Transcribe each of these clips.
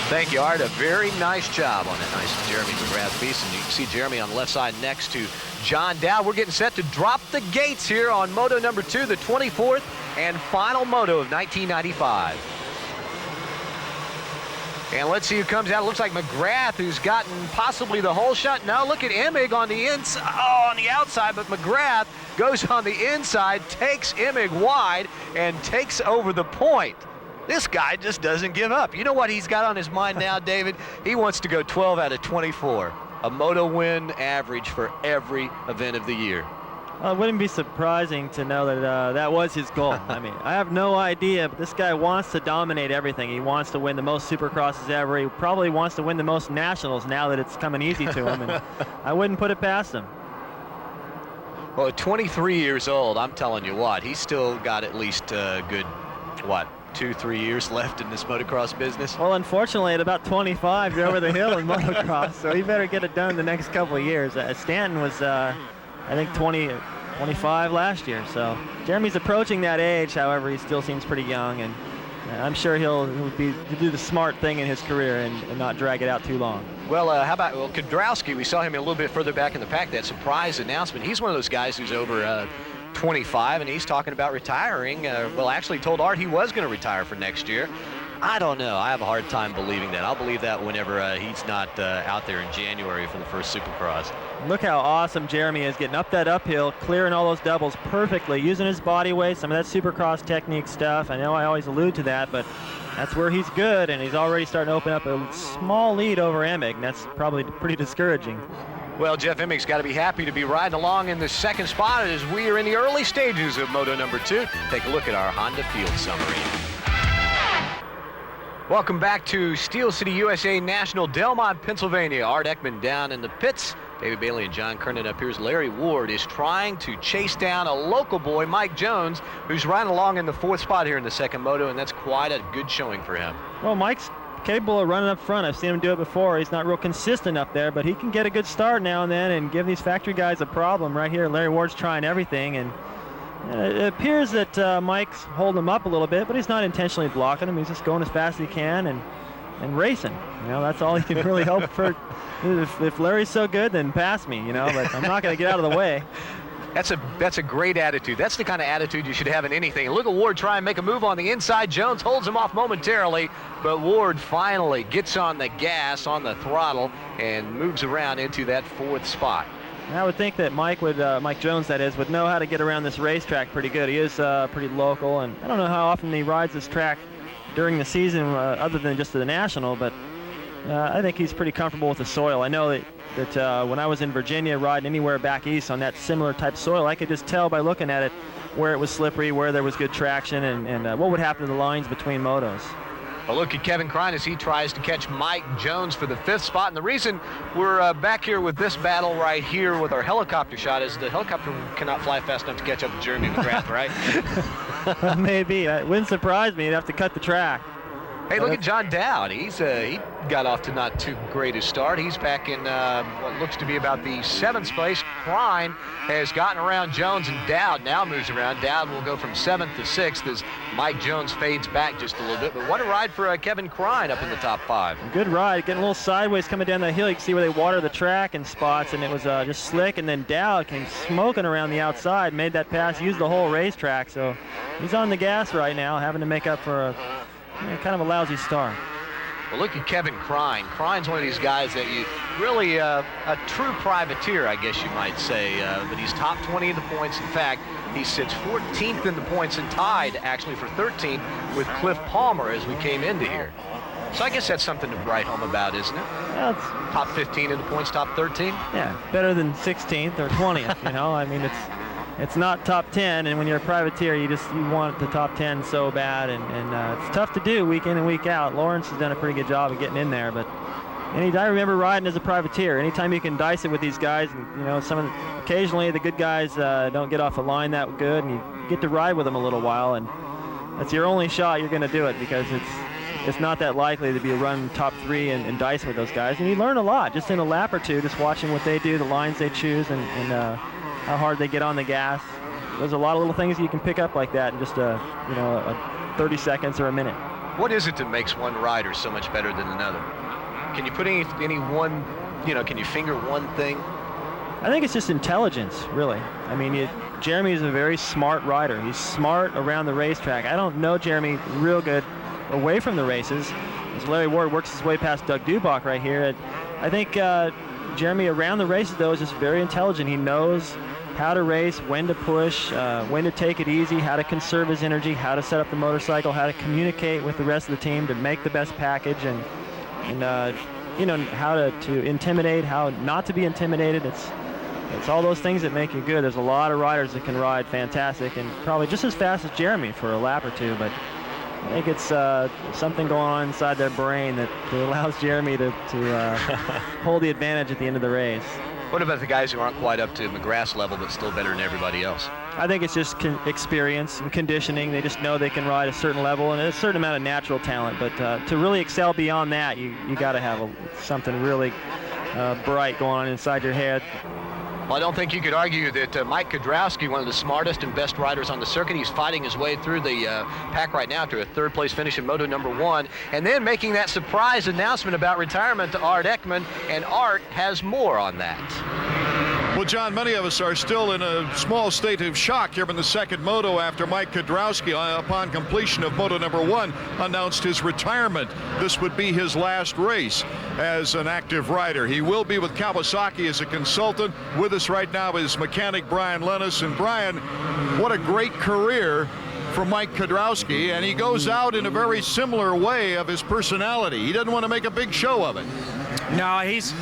Thank you, Art. A very nice job on that nice Jeremy McGrath piece. And you can see Jeremy on the left side next to John Dowd. We're getting set to drop the gates here on Moto number 2, the 24th and final Moto of 1995. And let's see who comes out. It looks like McGrath, who's gotten possibly the whole shot. No, look at Emig on the on the outside, but McGrath goes on the inside, takes Emig wide, and takes over the point. This guy just doesn't give up. You know what he's got on his mind now, David? He wants to go 12 out of 24. A Moto win average for every event of the year. Well, it wouldn't be surprising to know that that was his goal. I mean, I have no idea, but this guy wants to dominate everything. He wants to win the most Supercrosses ever. He probably wants to win the most Nationals now that it's coming easy to him, and I wouldn't put it past him. Well, at 23 years old, I'm telling you what, he's still got at least a good, what, 2-3 years left in this motocross business? Well, unfortunately, at about 25, you're over the hill in motocross, so he better get it done in the next couple of years. Stanton was, I think, 25 last year, so Jeremy's approaching that age. However, he still seems pretty young, and I'm sure he'll do the smart thing in his career and not drag it out too long. Well, how about Kudrowski? We saw him a little bit further back in the pack, that surprise announcement. He's one of those guys who's over 25, and he's talking about retiring. Well, actually told Art he was going to retire for next year. I don't know. I have a hard time believing that. I'll believe that whenever he's not out there in January for the first Supercross. Look how awesome Jeremy is getting up that uphill, clearing all those doubles perfectly, using his body weight, some of that Supercross technique stuff. I know I always allude to that, but that's where he's good, and he's already starting to open up a small lead over Emig, and that's probably pretty discouraging. Well, Jeff Emig's got to be happy to be riding along in the second spot as we are in the early stages of Moto number 2. Take a look at our Honda field summary. Welcome back to Steel City, USA National, Delmont, Pennsylvania. Art Ekman down in the pits. David Bailey and John Kernan up here. Larry Ward is trying to chase down a local boy, Mike Jones, who's riding along in the 4th spot here in the second Moto, and that's quite a good showing for him. Well, Mike's capable of running up front. I've seen him do it before. He's not real consistent up there, but he can get a good start now and then and give these factory guys a problem. Right here, Larry Ward's trying everything, and it appears that Mike's holding him up a little bit, but he's not intentionally blocking him. He's just going as fast as he can and racing. You know, that's all he can really hope for. If Larry's so good, then pass me, you know, but I'm not going to get out of the way. That's a great attitude. That's the kind of attitude you should have in anything. Look at Ward try and make a move on the inside. Jones holds him off momentarily, but Ward finally gets on the gas, on the throttle, and moves around into that 4th spot. I would think that Mike Jones, that is, would know how to get around this racetrack pretty good. He is pretty local, and I don't know how often he rides this track during the season other than just the National, but I think he's pretty comfortable with the soil. I know that when I was in Virginia riding anywhere back east on that similar type soil, I could just tell by looking at it where it was slippery, where there was good traction, and what would happen to the lines between motos. Well, look at Kevin Krein as he tries to catch Mike Jones for the 5th spot. And the reason we're back here with this battle right here with our helicopter shot is the helicopter cannot fly fast enough to catch up with Jeremy McGrath, right? Maybe. It wouldn't surprise me. You'd have to cut the track. Hey, look at John Dowd. He got off to not too great a start. He's back in what looks to be about the 7th place. Krein has gotten around Jones, and Dowd now moves around. Dowd will go from 7th to 6th as Mike Jones fades back just a little bit. But what a ride for Kevin Krein up in the top 5. Good ride, getting a little sideways coming down the hill. You can see where they water the track in spots, and it was just slick. And then Dowd came smoking around the outside, made that pass, used the whole racetrack. So he's on the gas right now, having to make up for kind of a lousy start. Well, look at Kevin Krein. Krein's one of these guys that you really, a true privateer, I guess you might say, but he's top 20 in the points. In fact, he sits 14th in the points and tied, actually, for 13th with Cliff Palmer as we came into here. So I guess that's something to write home about, isn't it? Well, top 15 in the points, top 13? Yeah, better than 16th or 20th, you know? I mean, it's not top 10, and when you're a privateer, you want the top 10 so bad, and it's tough to do week in and week out. Lawrence has done a pretty good job of getting in there, but I remember riding as a privateer. Anytime you can dice it with these guys, and you know, occasionally the good guys don't get off the line that good, and you get to ride with them a little while, and that's your only shot you're going to do it, because it's not that likely to be a run top 3 and dice with those guys, and you learn a lot just in a lap or two, just watching what they do, the lines they choose, and how hard they get on the gas. There's a lot of little things you can pick up like that in just 30 seconds or a minute. What is it that makes one rider so much better than another? Can you put any one, can you finger one thing? I think it's just intelligence, really. I mean, Jeremy is a very smart rider. He's smart around the racetrack. I don't know Jeremy real good away from the races. As Larry Ward works his way past Doug Dubach right here. I think Jeremy around the races, though, is just very intelligent. He knows how to race, when to push, when to take it easy, how to conserve his energy, how to set up the motorcycle, how to communicate with the rest of the team to make the best package, and how to intimidate, how not to be intimidated. It's all those things that make you good. There's a lot of riders that can ride fantastic and probably just as fast as Jeremy for a lap or two, but I think it's something going on inside their brain that allows Jeremy to hold the advantage at the end of the race. What about the guys who aren't quite up to McGrath's level but still better than everybody else? I think it's just experience and conditioning. They just know they can ride a certain level and a certain amount of natural talent. But to really excel beyond that, you got to have something really bright going on inside your head. Well, I don't think you could argue that Mike Kudrowski, one of the smartest and best riders on the circuit, he's fighting his way through the pack right now to a third-place finish in Moto number 1, and then making that surprise announcement about retirement to Art Ekman, and Art has more on that. Well, John, many of us are still in a small state of shock here in the second moto after Mike Kudrowski, upon completion of Moto number 1, announced his retirement. This would be his last race as an active rider. He will be with Kawasaki as a consultant. With us right now is mechanic Brian Lennis. And Brian, what a great career for Mike Kudrowski, and he goes out in a very similar way of his personality. He doesn't want to make a big show of it. No, he's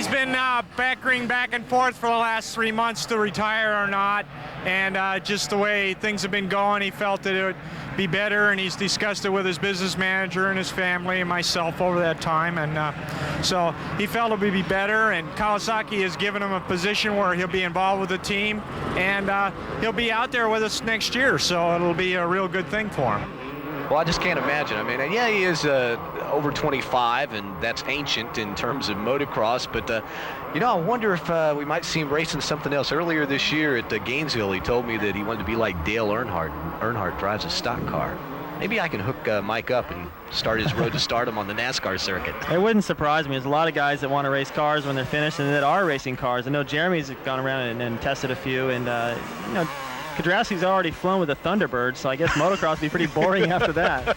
been bickering back and forth for the last 3 months to retire or not, and just the way things have been going, he felt that it would be better, and he's discussed it with his business manager and his family and myself over that time, and so he felt it would be better, and Kawasaki has given him a position where he'll be involved with the team, and he'll be out there with us next year, so it'll be a real good thing for him. Well, I just can't imagine. I mean, yeah, he is over 25, and that's ancient in terms of motocross. But, I wonder if we might see him racing something else. Earlier this year at Gainesville, he told me that he wanted to be like Dale Earnhardt. Earnhardt drives a stock car. Maybe I can hook Mike up and start his road to stardom on the NASCAR circuit. It wouldn't surprise me. There's a lot of guys that want to race cars when they're finished and that are racing cars. I know Jeremy's gone around and tested a few, and, Kudrowski's already flown with a Thunderbird, so I guess motocross would be pretty boring after that.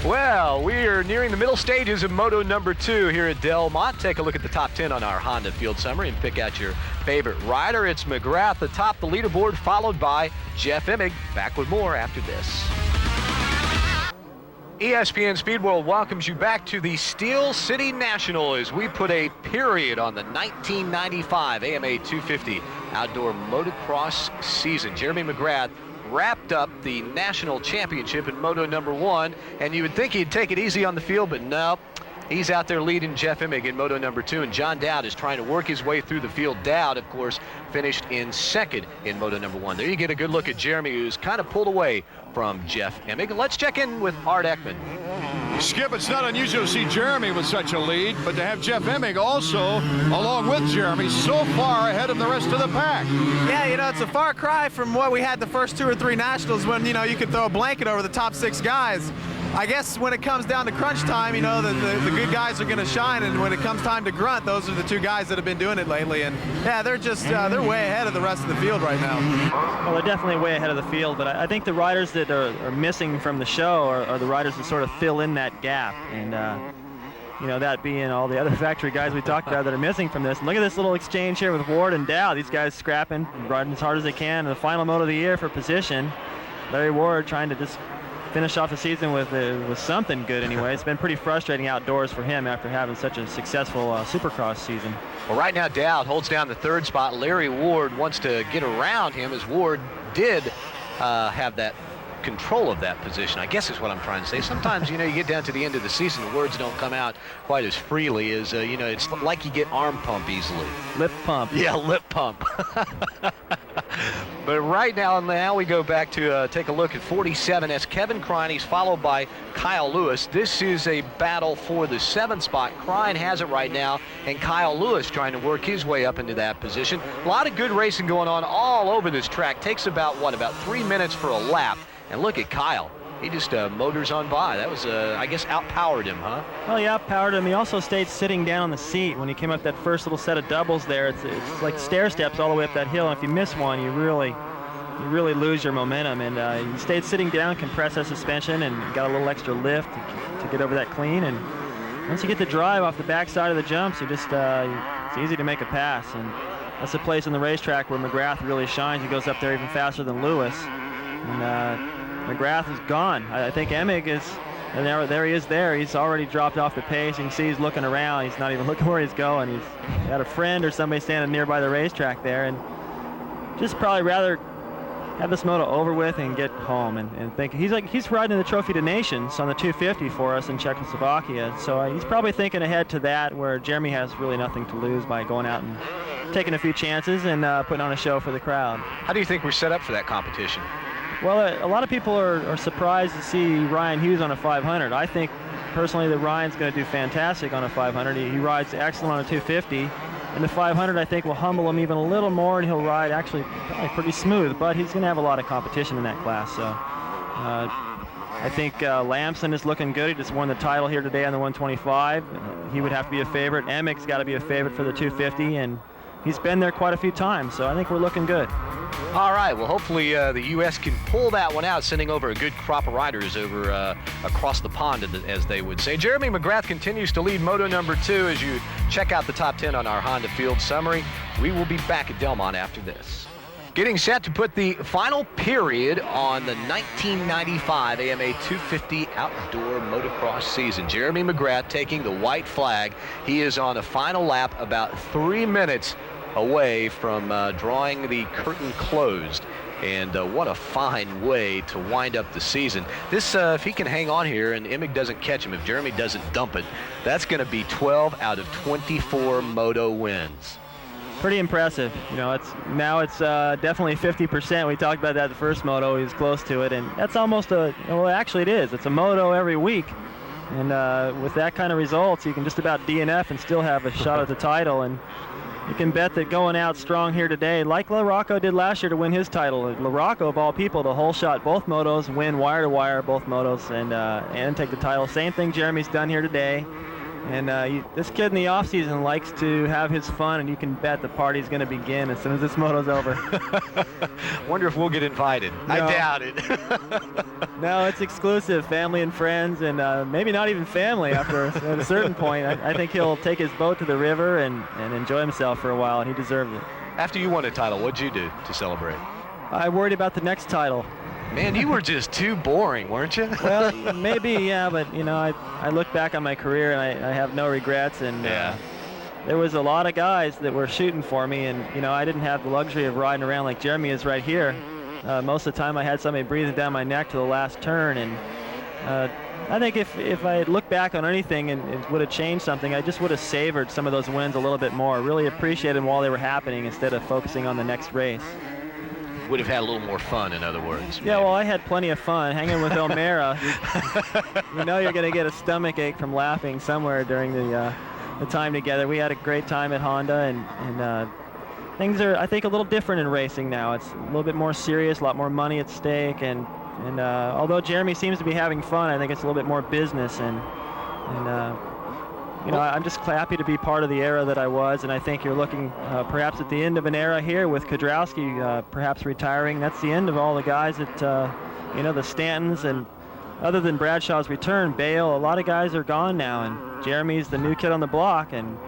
Well, we are nearing the middle stages of Moto number 2 here at Del Monte. Take a look at the top 10 on our Honda Field Summary and pick out your favorite rider. It's McGrath atop the leaderboard, followed by Jeff Emig. Back with more after this. ESPN Speed World welcomes you back to the Steel City National as we put a period on the 1995 AMA 250 outdoor motocross season. Jeremy McGrath wrapped up the national championship in Moto number 1, and you would think he'd take it easy on the field, but no. He's out there leading Jeff Emig in Moto number 2, and John Dowd is trying to work his way through the field. Dowd, of course, finished in second in Moto number 1. There you get a good look at Jeremy, who's kind of pulled away from Jeff Emig. Let's check in with Art Ekman. Skip, it's not unusual to see Jeremy with such a lead, but to have Jeff Emig also, along with Jeremy, so far ahead of the rest of the pack. Yeah, it's a far cry from what we had the first 2 or 3 nationals when, you could throw a blanket over the top 6 guys. I guess when it comes down to crunch time, the good guys are going to shine, and when it comes time to grunt, those are the 2 guys that have been doing it lately. And yeah, they're just they're way ahead of the rest of the field right now. Well, they're definitely way ahead of the field, but I think the riders that are missing from the show are the riders that sort of fill in that gap, and that being all the other factory guys we talked about that are missing from this. And look at this little exchange here with Ward and Dow. These guys scrapping, riding as hard as they can in the final moto of the year for position. Larry Ward trying to just finish off the season with something good anyway. It's been pretty frustrating outdoors for him after having such a successful Supercross season. Well, right now Dowd holds down the 3rd spot. Larry Ward wants to get around him, as Ward did have that control of that position, I guess is what I'm trying to say. Sometimes, you get down to the end of the season, the words don't come out quite as freely as, it's like you get arm pump easily. Lip pump. Yeah, lip pump. But right now we go back to take a look at 47. That's Kevin Krein. He's followed by Kyle Lewis. This is a battle for the 7th spot. Krein has it right now, and Kyle Lewis trying to work his way up into that position. A lot of good racing going on all over this track. Takes about 3 minutes for a lap. And look at Kyle. he just motors on by. That was, I guess, outpowered him, huh? Well, he outpowered him. He also stayed sitting down on the seat when he came up that first little set of doubles there. It's like stair steps all the way up that hill, and if you miss one, you really lose your momentum. And he stayed sitting down, compressed that suspension, and got a little extra lift to get over that clean. And once you get the drive off the backside of the jumps, you just it's easy to make a pass. And that's the place on the racetrack where McGrath really shines. He goes up there even faster than Lewis. And McGrath is gone. I think Emig is, and there he is there. He's already dropped off the pace. You can see he's looking around. He's not even looking where he's going. He's got a friend or somebody standing nearby the racetrack there, and just probably rather have this moto over with and get home and think he's riding the Trophy to Nations on the 250 for us in Czechoslovakia. So he's probably thinking ahead to that, where Jeremy has really nothing to lose by going out and taking a few chances and putting on a show for the crowd. How do you think we're set up for that competition? Well, a lot of people are surprised to see Ryan Hughes on a 500. I think personally that Ryan's going to do fantastic on a 500. He rides excellent on a 250. And the 500, I think, will humble him even a little more, and he'll ride actually probably pretty smooth. But he's going to have a lot of competition in that class. So I think Lamson is looking good. He just won the title here today on the 125. He would have to be a favorite. Emig's got to be a favorite for the 250, and he's been there quite a few times. So I think we're looking good. All right, well, hopefully the U.S. can pull that one out, sending over a good crop of riders over across the pond, as they would say. Jeremy McGrath continues to lead Moto number 2 as you check out the top 10 on our Honda Field Summary. We will be back at Delmont after this. Getting set to put the final period on the 1995 AMA 250 outdoor motocross season. Jeremy McGrath taking the white flag. He is on the final lap, about 3 minutes away from drawing the curtain closed. And what a fine way to wind up the season. This, if he can hang on here and Emig doesn't catch him, if Jeremy doesn't dump it, that's going to be 12 out of 24 moto wins. Pretty impressive. You know, it's definitely 50%. We talked about that the first moto. He was close to it, and that's almost well, actually it is. It's a moto every week. And with that kind of results, you can just about DNF and still have a shot at the title. And you can bet that going out strong here today, like LaRocco did last year to win his title. LaRocco, of all people, the whole shot both motos, win wire to wire both motos, and take the title. Same thing Jeremy's done here today. And this kid in the off-season likes to have his fun, and you can bet the party's going to begin as soon as this moto's over. Wonder if we'll get invited. No. I doubt it. No, it's exclusive, family and friends, and maybe not even family after at a certain point. I think he'll take his boat to the river and enjoy himself for a while, and he deserves it. After you won a title, what'd you do to celebrate? I worried about the next title. Man, you were just too boring, weren't you? Well, maybe, yeah, but, you know, I look back on my career and I have no regrets. And yeah. There was a lot of guys that were shooting for me, and, you know, I didn't have the luxury of riding around like Jeremy is right here. Most of the time I had somebody breathing down my neck to the last turn, and I think if I had looked back on anything and it would have changed something, I just would have savored some of those wins a little bit more, really appreciated them while they were happening instead of focusing on the next race. Would have had a little more fun, in other words. Yeah, well, I had plenty of fun hanging with O'Mara. You know you're going to get a stomach ache from laughing somewhere during the time together. We had a great time at Honda, and things are, I think, a little different in racing now. It's a little bit more serious, a lot more money at stake, and although Jeremy seems to be having fun, I think it's a little bit more business, and you know, I'm just happy to be part of the era that I was, and I think you're looking perhaps at the end of an era here with Kudrowski perhaps retiring. That's the end of all the guys that, you know, the Stantons, and other than Bradshaw's return, Bale, a lot of guys are gone now, and Jeremy's the new kid on the block, and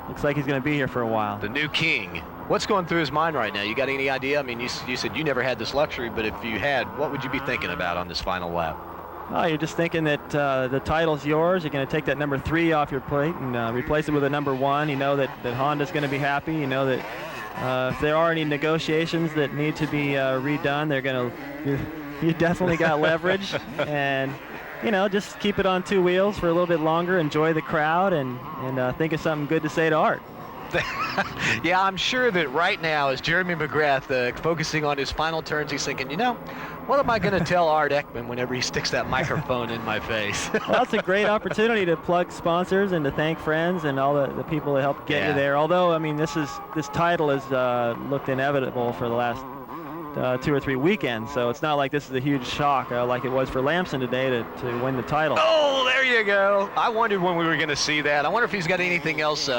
looks like he's going to be here for a while. The new king. What's going through his mind right now? You got any idea? I mean, you said you never had this luxury, but if you had, what would you be thinking about on this final lap? Oh, you're just thinking that the title's yours. You're going to take that number 3 off your plate and replace it with a number 1. You know that Honda's going to be happy. You know that if there are any negotiations that need to be redone, they're going to. You definitely got leverage, and you know, just keep it on 2 wheels for a little bit longer. Enjoy the crowd, and think of something good to say to Art. Yeah, I'm sure that right now, as Jeremy McGrath focusing on his final turns, he's thinking, you know, what am I going to tell Art Ekman whenever he sticks that microphone in my face? Well, that's a great opportunity to plug sponsors and to thank friends and all the people that helped get you there. Although, I mean, this title has looked inevitable for the last 2 or 3 weekends. So it's not like this is a huge shock like it was for Lamson today to win the title. Oh, there you go. I wondered when we were going to see that. I wonder if he's got anything else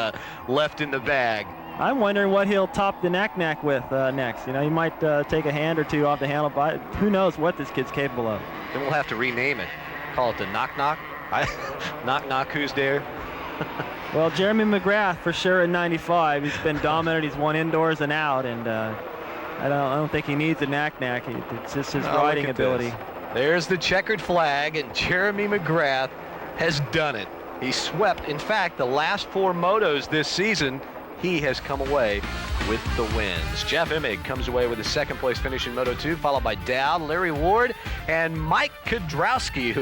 left in the bag. I'm wondering what he'll top the knack with next. You know, he might take a hand or two off the handle, but who knows what this kid's capable of. Then we'll have to rename it. Call it the Knock Knock. Knock Knock, who's there? Well, Jeremy McGrath for sure in 95. He's been dominant. He's won indoors and out, and I don't think he needs a knack. It's just his riding ability. This. There's the checkered flag, and Jeremy McGrath has done it. He swept, in fact, the last 4 motos this season. He has come away with the wins. Jeff Emig comes away with a 2nd place finish in Moto 2, followed by Dowd, Larry Ward, and Mike Kudrowski, who